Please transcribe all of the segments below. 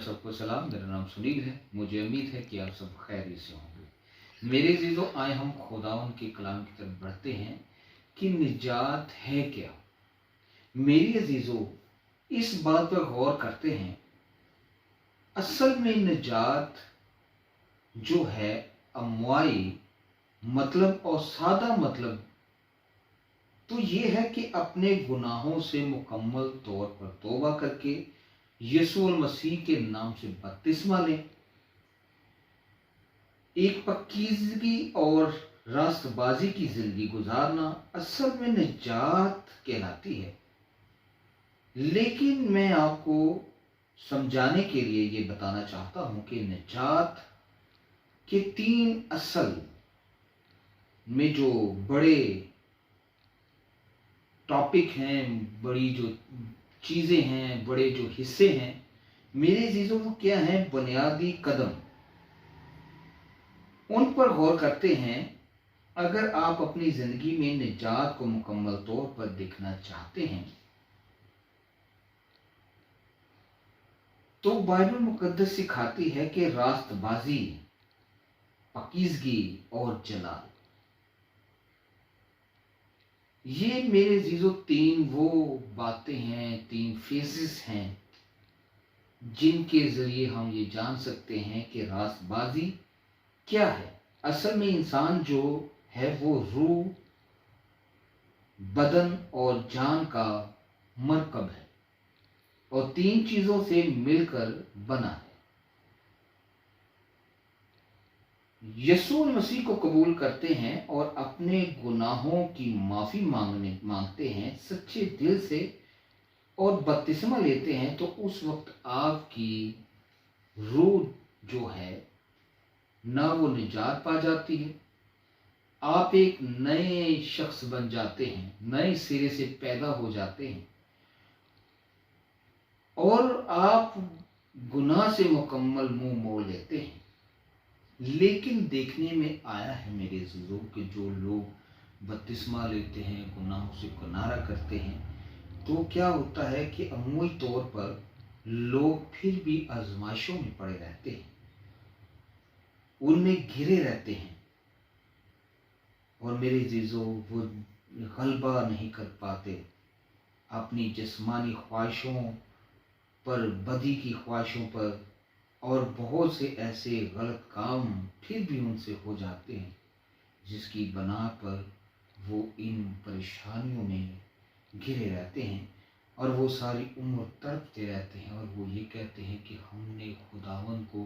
सबको सलाम। मेरा नाम सुनील है। मुझे उम्मीद है कि आप सब खैरियत से होंगे। मेरे अजीजों, आए हम खुदावन के कलाम की तरफ बढ़ते हैं कि निजात है क्या। मेरे अजीजों, इस बात पर गौर करते हैं। असल में निजात जो है अमवाई मतलब और सादा मतलब तो ये है कि अपने गुनाहों से मुकम्मल तौर पर तौबा करके यीशु मसीह के नाम से बपतिस्मा लें। एक पक्कीज़गी और रास्तबाजी की जिंदगी गुजारना असल में निजात कहलाती है। लेकिन मैं आपको समझाने के लिए ये बताना चाहता हूं कि निजात के तीन असल में जो बड़े टॉपिक हैं, बड़ी जो चीज़ें हैं, बड़े जो हिस्से हैं, मेरे चीज़ों को क्या है, बुनियादी कदम, उन पर गौर करते हैं। अगर आप अपनी ज़िंदगी में निजात को मुकम्मल तौर पर देखना चाहते हैं तो बाइबल मुकद्दस सिखाती है कि रास्तबाजी, पाकीज़गी और जलाल, ये मेरे जीजो तीन वो बातें हैं, तीन फेजेस हैं जिनके ज़रिए हम ये जान सकते हैं कि रास्तबाजी क्या है। असल में इंसान जो है वो रूह, बदन और जान का मरकब है और तीन चीज़ों से मिलकर बना है। यीशु मसीह को कबूल करते हैं और अपने गुनाहों की माफ़ी मांगते हैं सच्चे दिल से और बपतिस्मा लेते हैं, तो उस वक्त आपकी रूह जो है ना वो निजात पा जाती है। आप एक नए शख्स बन जाते हैं, नए सिरे से पैदा हो जाते हैं और आप गुनाह से मुकम्मल मुंह मोड़ लेते हैं। लेकिन देखने में आया है मेरे अज़ीज़ों कि जो लोग बपतिस्मा लेते हैं, गुनाहों से किनारा करते हैं, तो क्या होता है कि अमूली तौर पर लोग फिर भी आजमाइशों में पड़े रहते हैं, उनमें घिरे रहते हैं और मेरे अज़ीज़ों वो गलबा नहीं कर पाते अपनी जिस्मानी ख्वाहिशों पर, बदी की ख्वाहिशों पर, और बहुत से ऐसे गलत काम फिर भी उनसे हो जाते हैं जिसकी बना पर वो इन परेशानियों में घिरे रहते हैं और वो सारी उम्र तड़पते रहते हैं और वो ये कहते हैं कि हमने खुदावन को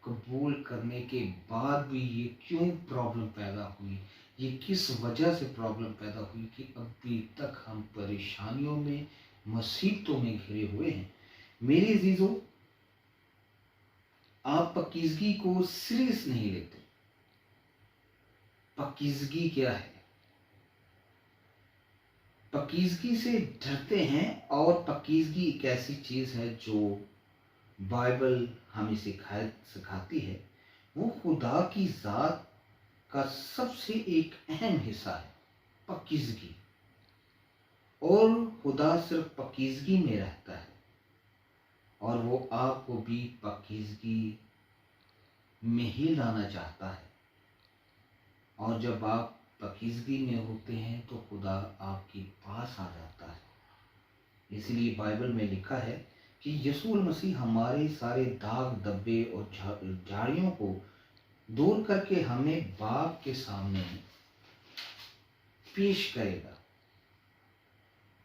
कबूल करने के बाद भी ये क्यों प्रॉब्लम पैदा हुई, ये किस वजह से प्रॉब्लम पैदा हुई कि अभी तक हम परेशानियों में, मुसीबतों में घिरे हुए हैं। मेरे अजीजों, आप पाकीज़गी को सीरियस नहीं लेते। पाकीज़गी क्या है? पाकीज़गी से डरते हैं और पाकीज़गी एक ऐसी चीज़ है जो बाइबल हमें सिखाती है। वो खुदा की ज़ात का सबसे एक अहम हिस्सा है, पाकीज़गी। और खुदा सिर्फ पाकीज़गी में रहता है और वो आपको भी पाकीज़गी में ही लाना चाहता है। और जब आप पाकीज़गी में होते हैं तो खुदा आपके पास आ जाता है। इसलिए बाइबल में लिखा है कि यीशु मसीह हमारे सारे दाग, धब्बे और झाड़ियों को दूर करके हमें बाप के सामने पेश करेगा।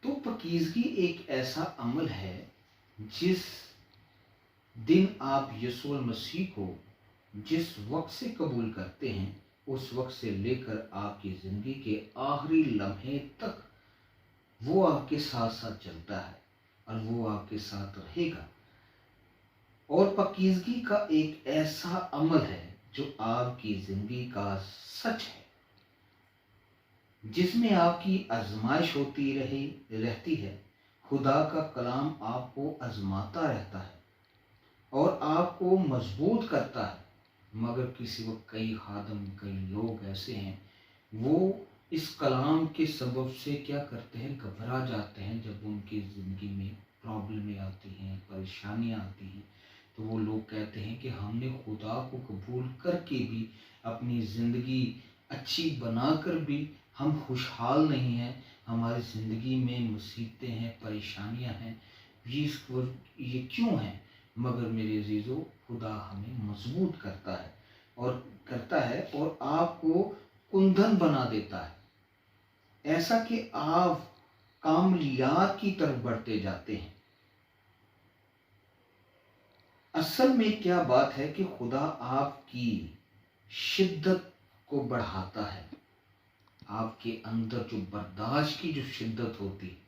तो पाकीज़गी एक ऐसा अमल है जिस दिन आप यीशु मसीह को जिस वक्त से कबूल करते हैं, उस वक्त से लेकर आपकी ज़िंदगी के आखिरी लम्हे तक वो आपके साथ साथ चलता है और वो आपके साथ रहेगा। और पाकीज़गी का एक ऐसा अमल है जो आपकी ज़िंदगी का सच है, जिसमें आपकी आजमाइश होती रहती है। खुदा का कलाम आपको आजमाता रहता है और आपको मजबूत करता है। मगर किसी वक्त कई खादम, कई लोग ऐसे हैं, वो इस कलाम के सबब से क्या करते हैं, घबरा जाते हैं जब उनकी ज़िंदगी में प्रॉब्लमें आती हैं, परेशानियां आती हैं। तो वो लोग कहते हैं कि हमने खुदा को कबूल करके भी अपनी ज़िंदगी अच्छी बनाकर भी हम खुशहाल नहीं हैं, हमारी ज़िंदगी में मुसीबतें हैं, परेशानियां हैं। ये क्यों हैं? मगर मेरे अजीज़ों, खुदा हमें मजबूत करता है और आपको कुंदन बना देता है, ऐसा कि आप कामयाब की तरफ बढ़ते जाते हैं। असल में क्या बात है कि खुदा आपकी शिद्दत को बढ़ाता है, आपके अंदर जो बर्दाश्त की जो शिद्दत होती है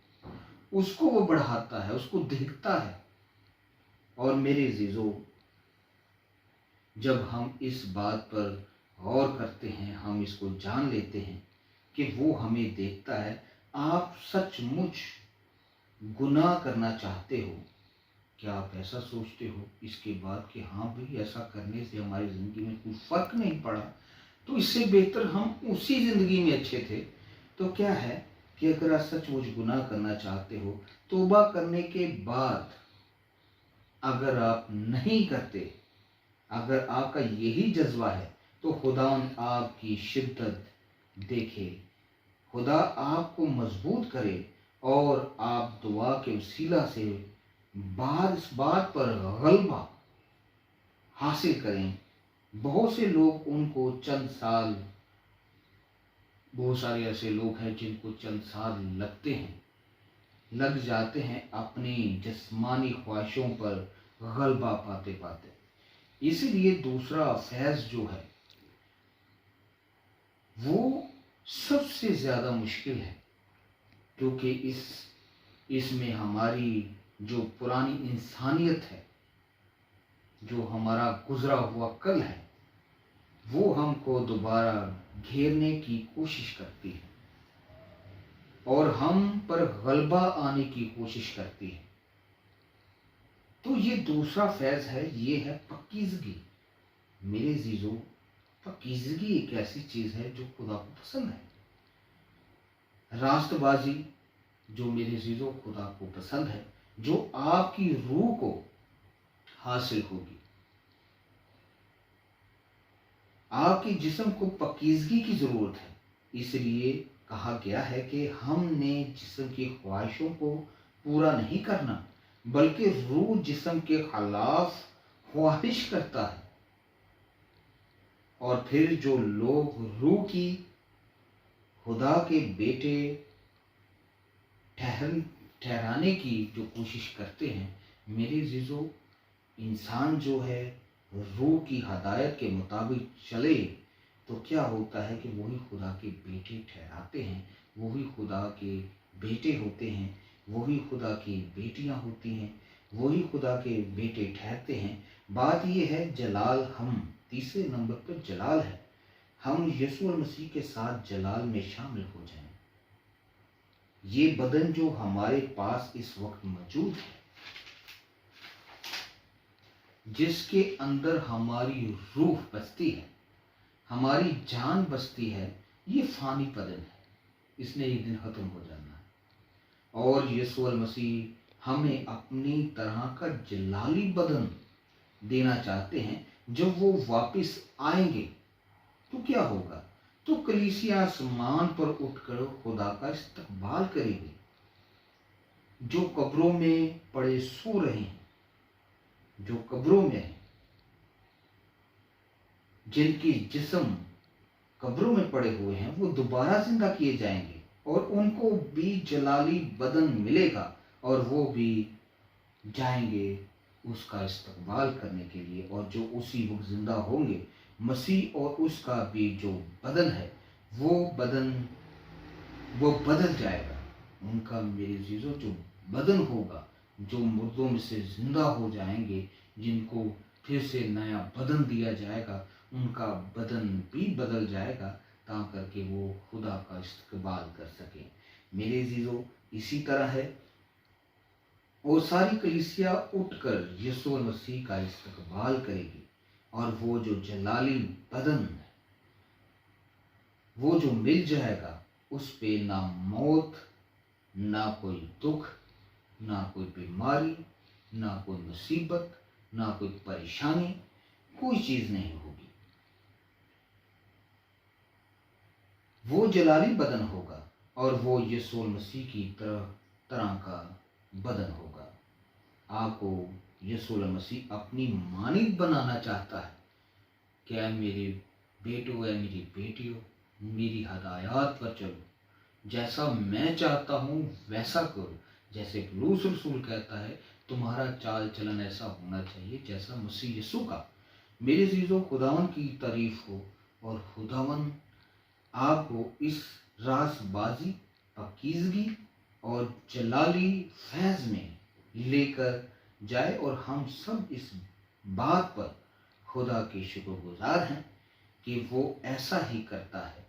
उसको वो बढ़ाता है, उसको देखता है। और मेरे अजीजों, जब हम इस बात पर गौर करते हैं, हम इसको जान लेते हैं कि वो हमें देखता है। आप सचमुच गुनाह करना चाहते हो, क्या आप ऐसा सोचते हो इसके बाद कि हाँ भाई, ऐसा करने से हमारी ज़िंदगी में कोई फ़र्क नहीं पड़ा, तो इससे बेहतर हम उसी ज़िंदगी में अच्छे थे? तो क्या है कि अगर आप सचमुच गुनाह करना चाहते हो, तौबा करने के बाद अगर आप नहीं करते, अगर आपका यही जज्बा है, तो खुदा आपकी शिद्दत देखे, खुदा आपको मजबूत करे और आप दुआ के वसीला से इस बात पर गलबा हासिल करें। बहुत से लोग उनको बहुत सारे ऐसे लोग हैं जिनको चंद साल लग जाते हैं अपनी जिस्मानी ख्वाहिशों पर गलबा पाते पाते। इसीलिए दूसरा फैज़ जो है वो सबसे ज़्यादा मुश्किल है, क्योंकि इसमें हमारी जो पुरानी इंसानियत है, जो हमारा गुजरा हुआ कल है, वो हमको दोबारा घेरने की कोशिश करती है और हम पर गलबा आने की कोशिश करती है। तो ये दूसरा फैज़ है, ये है पकीज़गी। मेरे अज़ीज़ों, पकीज़गी एक ऐसी चीज़ है जो खुदा को पसंद है। रास्तबाजी जो मेरे अज़ीज़ों खुदा को पसंद है, जो आपकी रूह को हासिल होगी। आपके जिस्म को पकीज़गी की ज़रूरत है, इसलिए कहा गया है कि हमने जिस्म की ख्वाहिशों को पूरा नहीं करना, बल्कि रूह जिस्म के खिलाफ ख्वाहिश करता है। और फिर जो लोग रूह की खुदा के बेटे ठहराने की जो कोशिश करते हैं, मेरे अज़ीज़ों, इंसान जो है रूह की हदायत के मुताबिक चले तो क्या होता है कि वही खुदा के बेटे ठहराते हैं, वही खुदा के बेटे होते हैं, वही खुदा की बेटियां होती हैं, वही खुदा के बेटे ठहरते हैं। बात यह है, जलाल, हम तीसरे नंबर पर जलाल है, हम यीशु मसीह के साथ जलाल में शामिल हो जाएं। ये बदन जो हमारे पास इस वक्त मौजूद है, जिसके अंदर हमारी रूह बसती है, हमारी जान बसती है, ये फानी बदन है, इसने एक दिन खत्म हो जाना है। और यीशु मसीह हमें अपनी तरह का जलाली बदन देना चाहते हैं। जब वो वापस आएंगे तो क्या होगा? तो कलीसिया आसमान पर उठकर खुदा का इस्तकबाल करेगी। जो कब्रों में पड़े सो रहे हैं, जो कब्रों में हैं, जिनकी जिस्म कब्रों में पड़े हुए हैं, वो दोबारा जिंदा किए जाएंगे और उनको भी जलाली बदन मिलेगा और वो भी जाएंगे उसका इस्तकबाल करने के लिए। और जो उसी वक्त जिंदा होंगे, मसीह और उसका भी जो बदन है, वो बदल जाएगा। उनका, मेरे अज़ीज़ों, जो बदन होगा, जो मुर्दों में से जिंदा हो जाएंगे, जिनको फिर से नया बदन दिया जाएगा, उनका बदन भी बदल जाएगा ताकि वो खुदा का इस्तकबाल कर सकें। मेरे अज़ीज़ों, इसी तरह है, और सारी कलीसिया उठकर यीशु मसीह का इस्तकबाल करेगी और वो जो जलाली बदन है, वो जो मिल जाएगा, उस पे ना मौत, ना कोई दुख, ना कोई बीमारी, ना कोई मुसीबत, ना कोई परेशानी, कोई चीज़ नहीं होगी। वो जलाली बदन होगा और वो यीशु मसीह की तरह का बदन होगा। आपको यीशु मसीह अपनी मानित बनाना चाहता है। क्या मेरे बेटो या मेरी बेटियों, मेरी हदायत पर चलो, जैसा मैं चाहता हूँ वैसा करो। जैसे पौलुस रसूल कहता है, तुम्हारा चाल चलन ऐसा होना चाहिए जैसा मसीह यीशु का। मेरे अजीजों, खुदावन की तारीफ हो और खुदावन आपको इस रासबाजी, पाकीज़गी और जलाली फैज़ में लेकर जाए और हम सब इस बात पर खुदा के शुक्रगुजार हैं कि वो ऐसा ही करता है।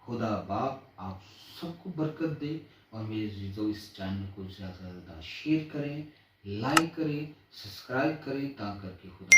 खुदा बाप आप सबको बरकत दे और मेरे अजीजों, इस चैनल को ज़्यादा से ज़्यादा शेयर करें, लाइक करें, सब्सक्राइब करें, ताकि खुदा